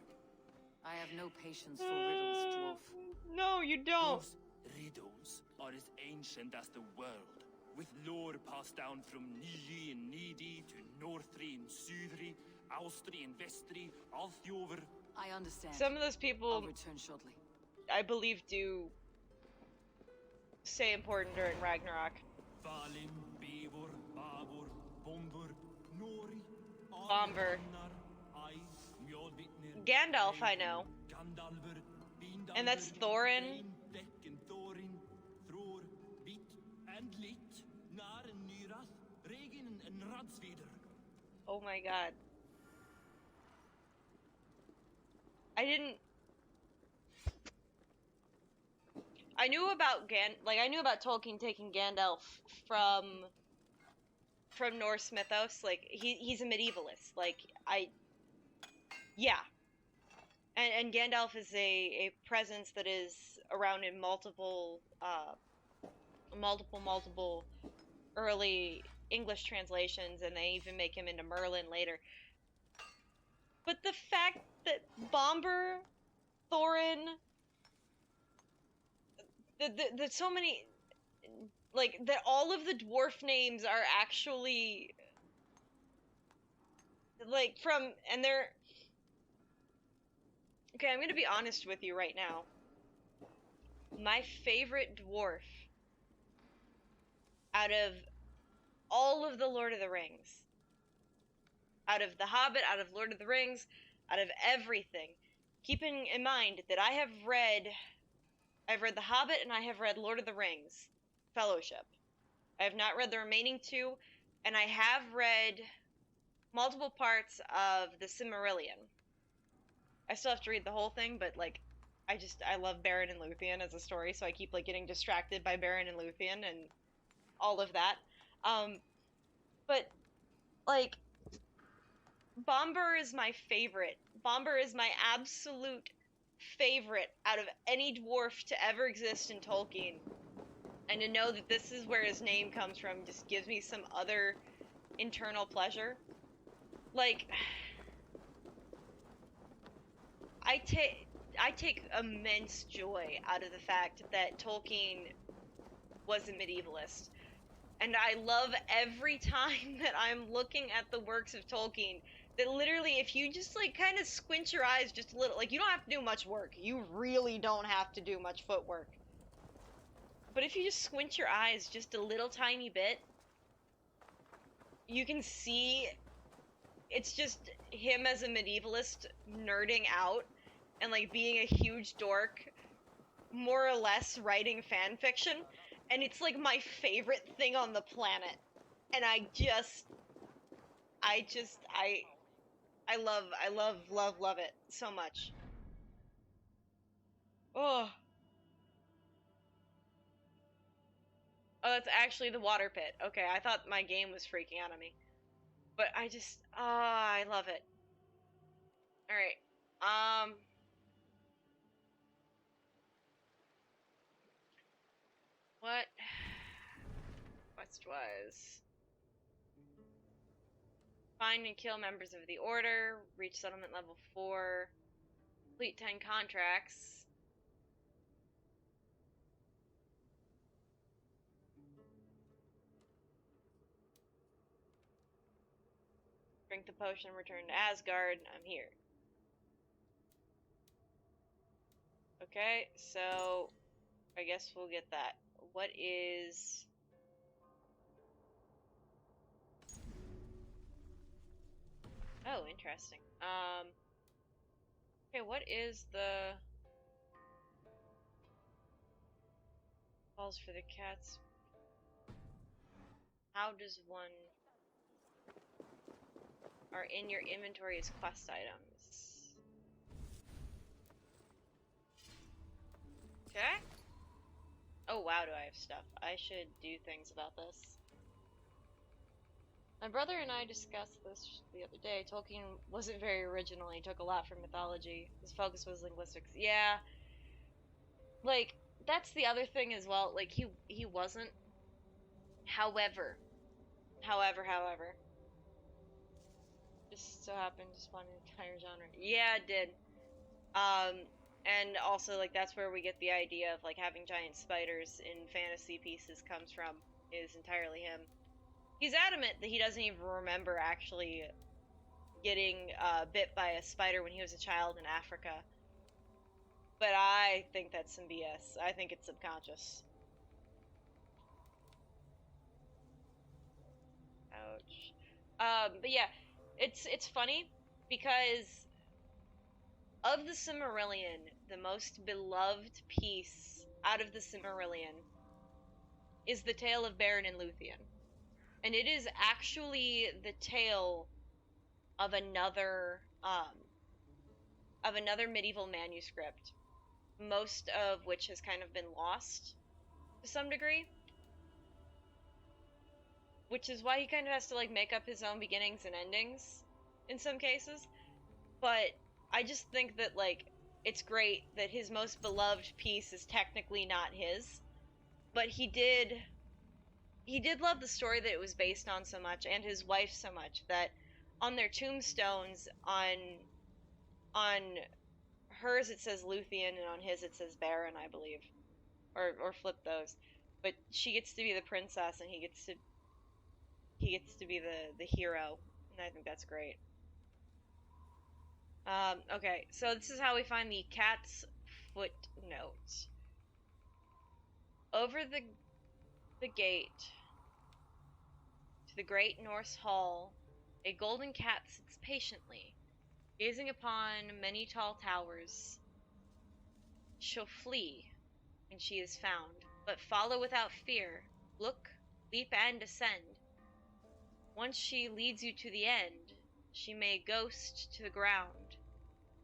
I have no patience for riddles, dwarf. No, you don't. Those riddles are as ancient as the world, with lore passed down from Nili and Nidi to Northri and Sudri, Austri and Vestri, Althjover. I understand. Some of those I'll people, return shortly. I believe, do say important during Ragnarok. Valin, Beivor, Bavor, Bombur, Nori, Bomber. Arnar, I, Mjolvitnir, Gandalf, I know. Gandalfur, Bindalfur, And that's Thorin. Rein, Deck and Thorin, Thror, Bit and Lit, Nar and Nyrath, Regin and Radsvider. Oh my god. I didn't... I knew about I knew about Tolkien taking Gandalf from Norse mythos. Like, he's a medievalist. Like, yeah. And Gandalf is a presence that is around in multiple early English translations, and they even make him into Merlin later. But the fact that Bomber, Thorin, that so many, like, that all of the dwarf names are actually, like, from, and they're, okay, I'm gonna be honest with you right now. My favorite dwarf out of all of the Lord of the Rings, out of The Hobbit, out of Lord of the Rings, out of everything, keeping in mind that I've read The Hobbit and I have read Lord of the Rings, Fellowship. I have not read the remaining two, and I have read multiple parts of the Silmarillion. I still have to read the whole thing, but, like, I love Beren and Luthien as a story, so I keep, like, getting distracted by Beren and Luthien and all of that. But, like, Bomber is my favorite. Bomber is my absolute favorite out of any dwarf to ever exist in Tolkien. And to know that this is where his name comes from just gives me some other internal pleasure. Like, I take immense joy out of the fact that Tolkien was a medievalist. And I love every time that I'm looking at the works of Tolkien that literally, if you just, like, kind of squint your eyes just a little, like, you don't have to do much work. You really don't have to do much footwork. But if you just squint your eyes just a little tiny bit, you can see it's just him as a medievalist nerding out and, like, being a huge dork, more or less writing fan fiction, and it's, like, my favorite thing on the planet. And I love it so much. Oh. Oh, that's actually the water pit. Okay, I thought my game was freaking out on me. But I love it. Alright, what? Quest-wise. Find and kill members of the Order, reach settlement level 4, complete 10 contracts. Drink the potion, return to Asgard. I'm here. Okay, so I guess we'll get that. What is... Oh, interesting. Okay, what is the... Calls for the cats. How does one... Are in your inventory as quest items. Okay. Oh wow, do I have stuff. I should do things about this. My brother and I discussed this the other day. Tolkien wasn't very original. He took a lot from mythology. His focus was linguistics. Yeah. Like, that's the other thing as well. Like, he wasn't. However. Just so happened to spawn an entire genre. Yeah, it did. And also, like, that's where we get the idea of, like, having giant spiders in fantasy pieces comes from, is entirely him. He's adamant that he doesn't even remember actually getting bit by a spider when he was a child in Africa. But I think that's some BS. I think it's subconscious. Ouch. But yeah, it's funny because of the Silmarillion, the most beloved piece out of the Silmarillion is the tale of Beren and Luthien. And it is actually the tale of another medieval manuscript, most of which has kind of been lost to some degree. Which is why he kind of has to, like, make up his own beginnings and endings in some cases. But I just think that, like, it's great that his most beloved piece is technically not his. But he did he did love the story that it was based on so much, and his wife so much, that on their tombstones, on hers it says Luthien, and on his it says Baron, I believe, or flip those. But she gets to be the princess, and he gets to be the hero, and I think that's great. Okay, so this is how we find the cat's footnote. Over the gate to the great Norse hall, a golden cat sits patiently, gazing upon many tall towers. She'll flee when she is found, but follow without fear. Look, leap, and ascend. Once she leads you to the end, she may ghost to the ground,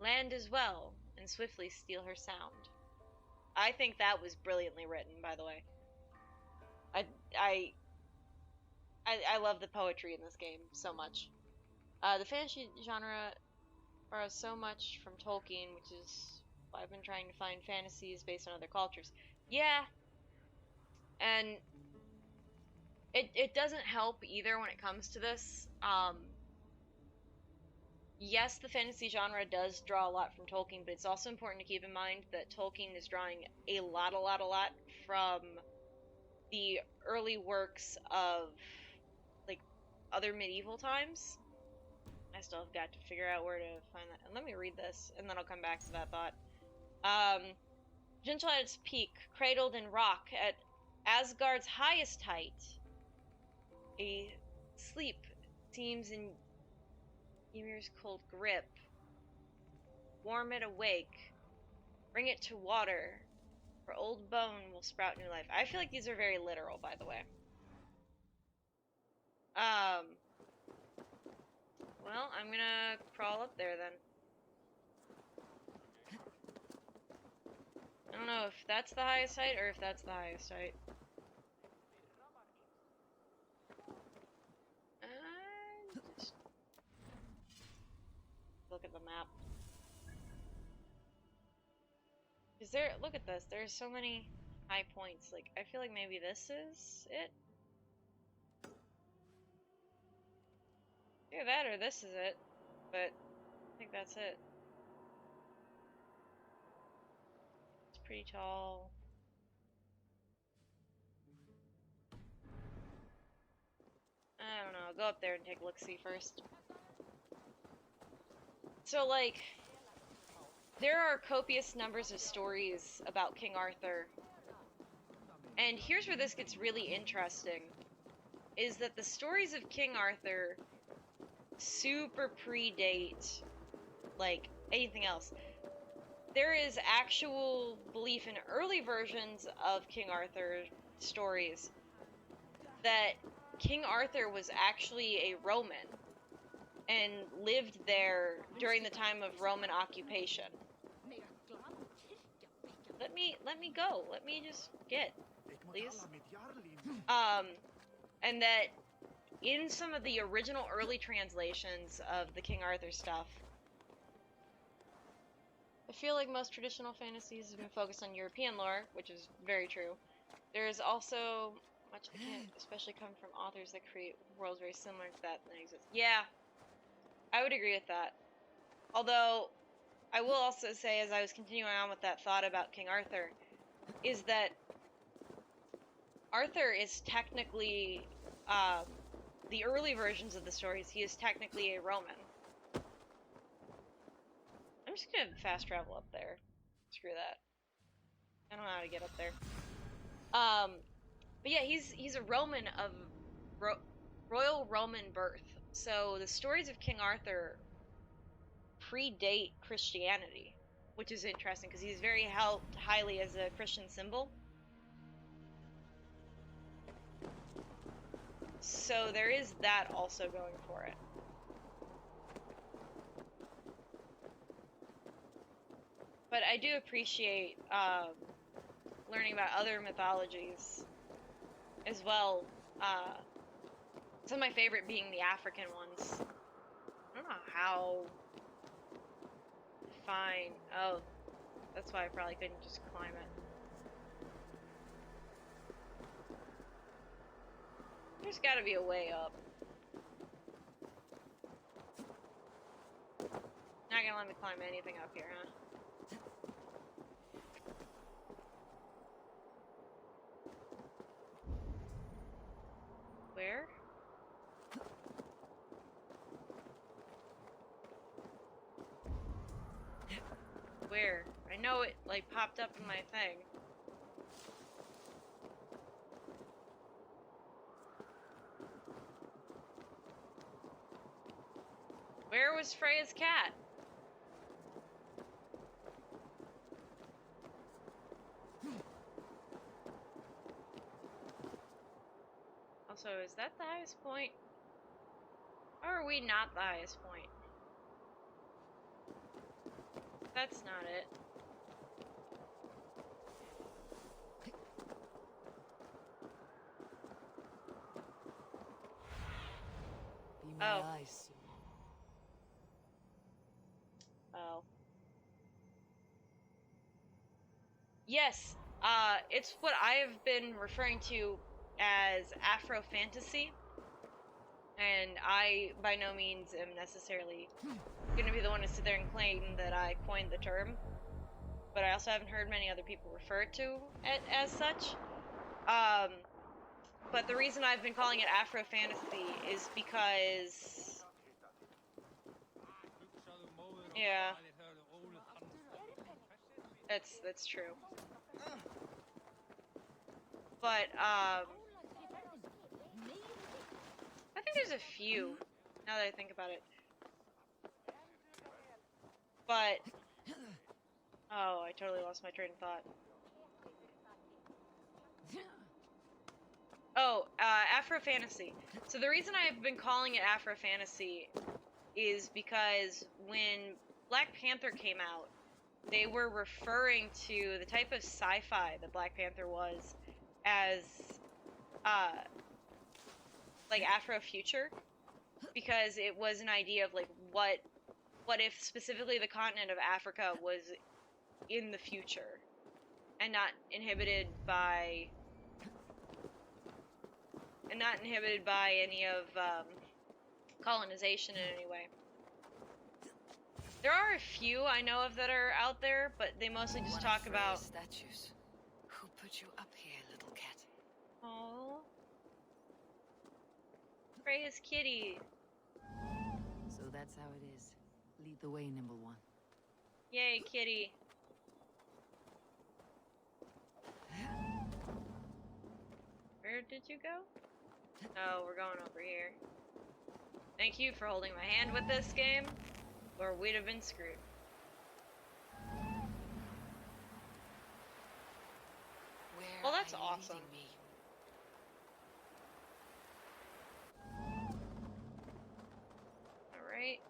land as well, and swiftly steal her sound. I think that was brilliantly written, by the way. I love the poetry in this game so much. The fantasy genre borrows so much from Tolkien, which is why I've been trying to find fantasies based on other cultures. Yeah, and it doesn't help either when it comes to this. Yes, the fantasy genre does draw a lot from Tolkien, but it's also important to keep in mind that Tolkien is drawing a lot from the early works of, like, other medieval times. I still have got to figure out where to find that. And let me read this, and then I'll come back to that thought. Gentle at its peak, cradled in rock, at Asgard's highest height, a sleep seems in Ymir's cold grip. Warm it awake, bring it to water, for old bone will sprout new life. I feel like these are very literal, by the way. Well, I'm gonna crawl up there then. I don't know if that's the highest height or if that's the highest height. Just look at the map. Is there? Look at this. There's so many high points. Like, I feel like maybe this is it. Either that or this is it. But I think that's it. It's pretty tall. I don't know. I'll go up there and take a look-see first. So, like, there are copious numbers of stories about King Arthur. And here's where this gets really interesting. Is that the stories of King Arthur super predate, like, anything else. There is actual belief in early versions of King Arthur stories that King Arthur was actually a Roman and lived there during the time of Roman occupation. Let me go. Let me just get, please. And that in some of the original early translations of the King Arthur stuff, I feel like most traditional fantasies have been focused on European lore, which is very true. There is also much that can especially come from authors that create worlds very similar to that exists. Yeah, I would agree with that. Although, I will also say, as I was continuing on with that thought about King Arthur, is that Arthur is technically, the early versions of the stories, he is technically a Roman. I'm just gonna fast travel up there. Screw that. I don't know how to get up there. But yeah, he's a Roman of royal Roman birth. So the stories of King Arthur predate Christianity, which is interesting because he's very held highly as a Christian symbol. So there is that also going for it. But I do appreciate learning about other mythologies as well. Some of my favorite being the African ones. I don't know how fine. Oh, that's why I probably couldn't just climb it. There's gotta be a way up. Not gonna let me climb anything up here, huh? Where? Where? I know it, like, popped up in my thing. Where was Freya's cat? Also, is that the highest point? Or are we not the highest point? That's not it. Be my eyes. Oh. Yes, it's what I have been referring to as Afro fantasy. And I, by no means, am necessarily gonna be the one to sit there and claim that I coined the term. But I also haven't heard many other people refer to it as such. But the reason I've been calling it Afro fantasy is because... Yeah. That's true. But, I think there's a few, now that I think about it. But, oh, I totally lost my train of thought. Oh, Afro fantasy. So the reason I've been calling it Afro fantasy is because when Black Panther came out, they were referring to the type of sci-fi that Black Panther was as, like Afrofuture, because it was an idea of like what if specifically the continent of Africa was in the future and not inhibited by any of colonization in any way. There are a few I know of that are out there, but they mostly just talk about statues. Who put you up here, little cat? Oh, Freya's kitty. So that's how it is. Lead the way, nimble one. Yay, kitty. Where did you go? Oh, we're going over here. Thank you for holding my hand with this game, or we'd have been screwed. Well, that's awesome. Alright.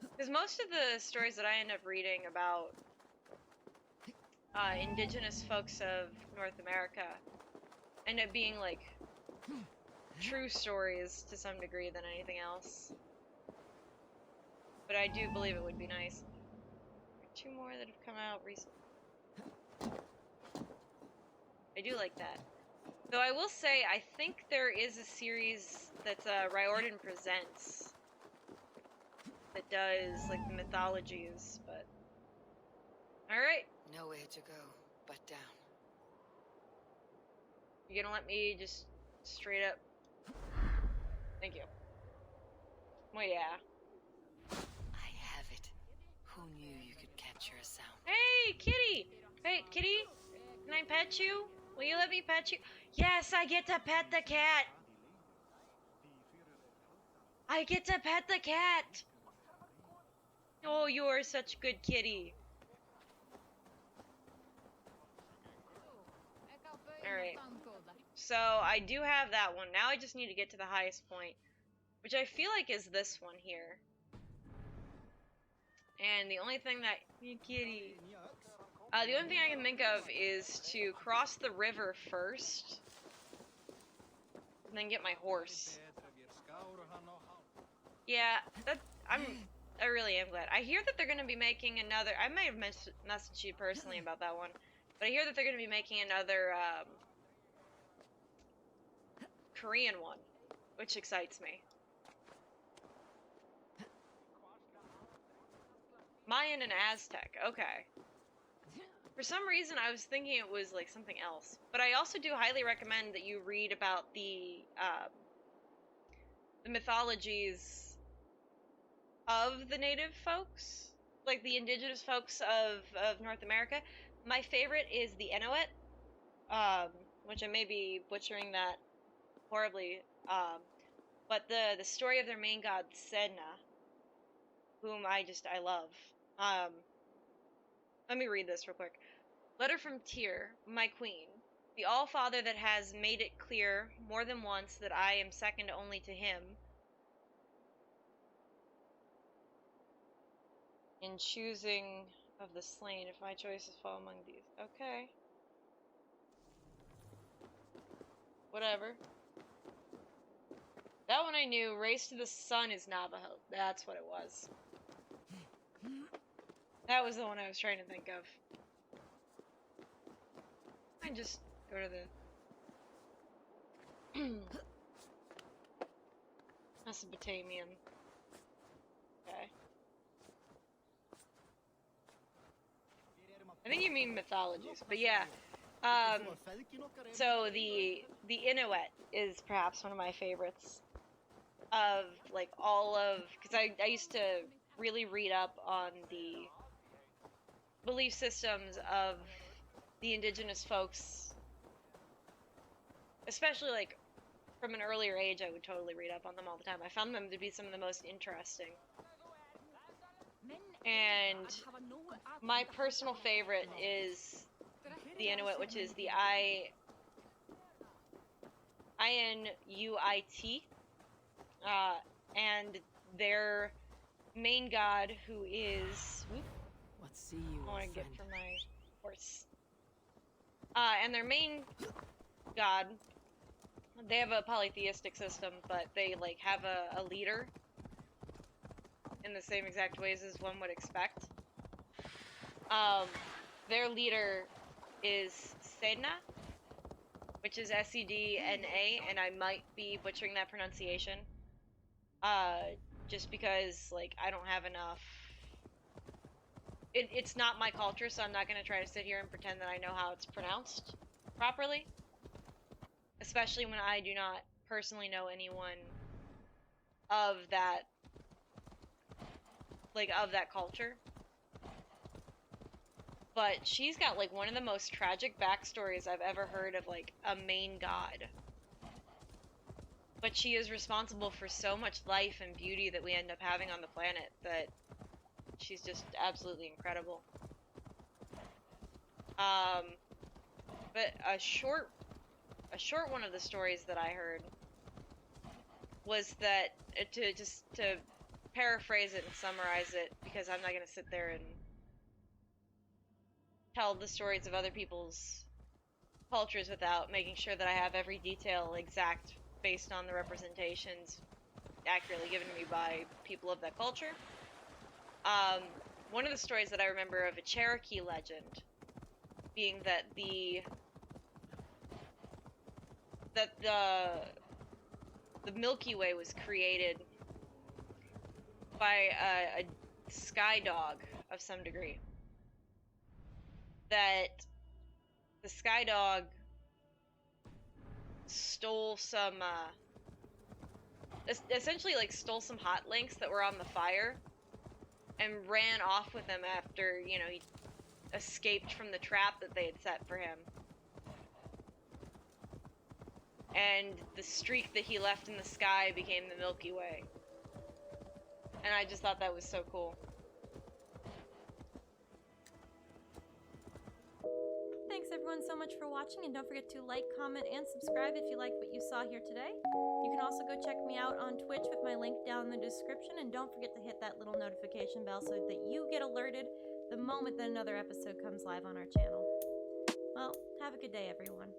Because most of the stories that I end up reading about indigenous folks of North America end up being like true stories to some degree than anything else. But I do believe it would be nice. Two more that have come out recently. I do like that. Though I will say, I think there is a series that's Riordan Presents that does like the mythologies, but alright. Nowhere to go but down. You gonna let me just straight up? Thank you. Well, yeah. I have it. Who knew you could capture a sound? Hey, kitty! Hey, kitty! Can I pet you? Will you let me pet you? Yes, I get to pet the cat! I get to pet the cat! Oh, you are such a good kitty. Alright. So, I do have that one. Now I just need to get to the highest point, which I feel like is this one here. And the only thing that... Kitty. The only thing I can think of is to cross the river first, and then get my horse. Yeah, I really am glad. I hear that they're going to be making another... I might have messaged you personally about that one, but I hear that they're going to be making another Korean one, which excites me. Mayan and Aztec, okay. For some reason, I was thinking it was like something else. But I also do highly recommend that you read about the mythologies of the native folks, like the indigenous folks of North America. My favorite is the Inuit, which I may be butchering that horribly, but the story of their main god, Sedna, whom I love. Let me read this real quick. Letter from Tyr, my queen. The All-Father that has made it clear more than once that I am second only to him in choosing of the slain, if my choices fall among these. Okay. Whatever. That one I knew. Race to the Sun is Navajo. That's what it was. That was the one I was trying to think of. I can just go to the Mesopotamian. Okay. I think you mean mythologies, but yeah. So the Inuit is perhaps one of my favorites of like all of, because I used to really read up on the belief systems of the indigenous folks, especially like from an earlier age. I would totally read up on them all the time. I found them to be some of the most interesting. And my personal favorite is the Inuit, which is the Inuit, and their main god, who is... What see you, I want to get from my horse. And their main god, they have a polytheistic system, but they like have a leader in the same exact ways as one would expect. Their leader is Sedna, which is Sedna, and I might be butchering that pronunciation. Just because, like, I don't have enough... It's not my culture, so I'm not going to try to sit here and pretend that I know how it's pronounced properly. Especially when I do not personally know anyone of that, like, of that culture. But she's got, like, one of the most tragic backstories I've ever heard of, like, a main god. But she is responsible for so much life and beauty that we end up having on the planet that she's just absolutely incredible. But a short one of the stories that I heard was that, to paraphrase it and summarize it, because I'm not going to sit there and tell the stories of other people's cultures without making sure that I have every detail exact based on the representations accurately given to me by people of that culture. One of the stories that I remember of a Cherokee legend being that the Milky Way was created by a sky dog of some degree. That the sky dog stole some, essentially like stole some hot links that were on the fire and ran off with them after, you know, he escaped from the trap that they had set for him. And the streak that he left in the sky became the Milky Way. And I just thought that was so cool. Thanks everyone so much for watching, and don't forget to like, comment, and subscribe if you liked what you saw here today. You can also go check me out on Twitch with my link down in the description, and don't forget to hit that little notification bell so that you get alerted the moment that another episode comes live on our channel. Well, have a good day everyone.